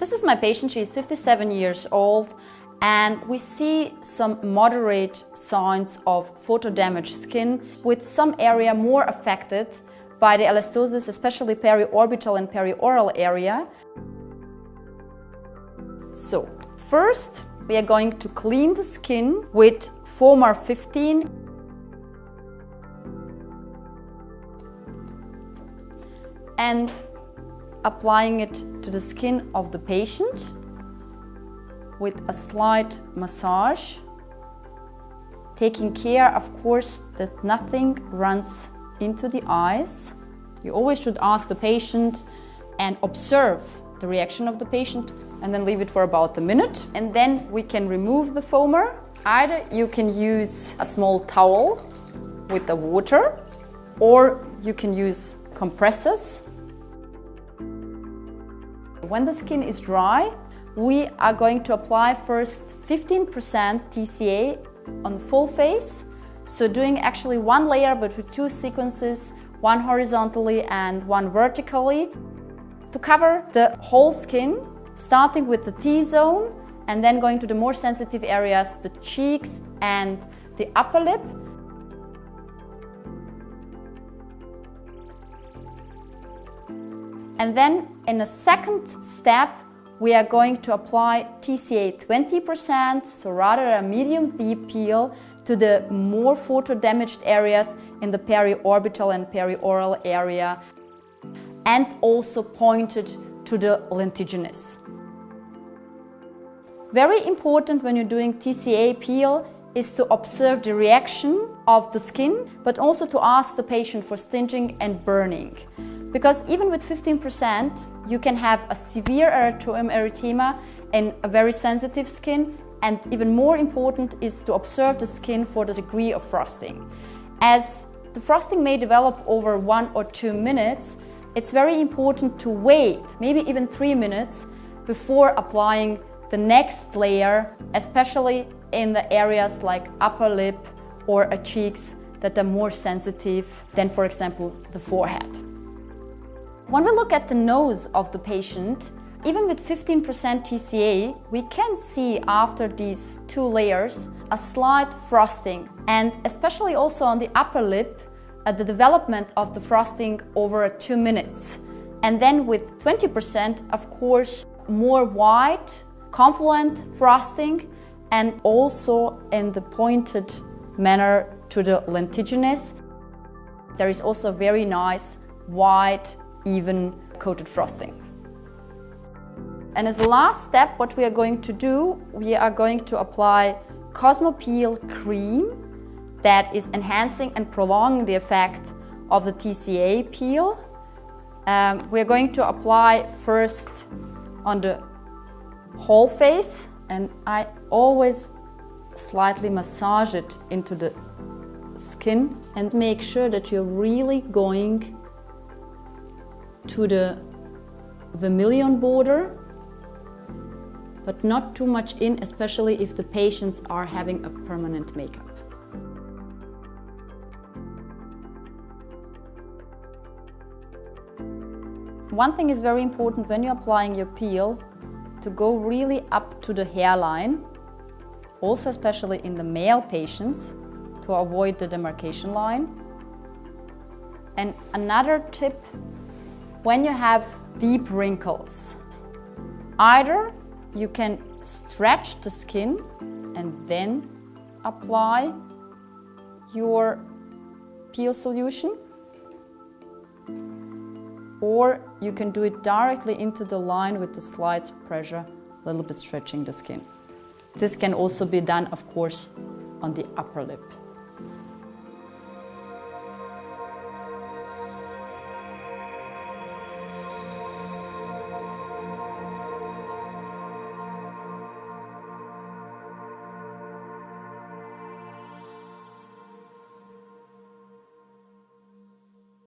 This is my patient. She is 57 years old, and we see some moderate signs of photo-damaged skin with some area more affected by the elastosis, especially periorbital and perioral area. So, first we are going to clean the skin with Fomar 15 and applying it to the skin of the patient with a slight massage, taking care, of course, that nothing runs into the eyes. You always should ask the patient and observe the reaction of the patient, and then leave it for about a minute. And then we can remove the foamer. Either you can use a small towel with the water, or you can use compressors. When the skin is dry, we are going to apply first 15% TCA on the full face. So doing actually one layer but with two sequences, one horizontally and one vertically, to cover the whole skin, starting with the T-zone and then going to the more sensitive areas, the cheeks and the upper lip. And then in a second step, we are going to apply TCA 20%, so rather a medium deep peel to the more photo-damaged areas in the periorbital and perioral area, and also pointed to the lentiginous. Very important when you're doing TCA peel is to observe the reaction of the skin, but also to ask the patient for stinging and burning. Because even with 15%, you can have a severe erythema in a very sensitive skin, and even more important is to observe the skin for the degree of frosting. As the frosting may develop over 1 or 2 minutes, it's very important to wait, maybe even 3 minutes, before applying the next layer, especially in the areas like upper lip or cheeks that are more sensitive than, for example, the forehead. When we look at the nose of the patient, even with 15% TCA, we can see after these 2 layers a slight frosting, and especially also on the upper lip, the development of the frosting over 2 minutes. And then with 20%, of course, more white, confluent frosting, and also in the pointed manner to the lentiginous. There is also very nice white, even coated frosting. And as a last step, what we are going to do, we are going to apply Cosmo Peel cream that is enhancing and prolonging the effect of the TCA peel. We are going to apply first on the whole face, and I always slightly massage it into the skin and make sure that you're really going to the vermilion border, but not too much in, especially if the patients are having a permanent makeup. One thing is very important when you're applying your peel, to go really up to the hairline, also especially in the male patients, to avoid the demarcation line. And another tip, when you have deep wrinkles, either you can stretch the skin and then apply your peel solution, or you can do it directly into the line with the slight pressure, a little bit stretching the skin. This can also be done, of course, on the upper lip.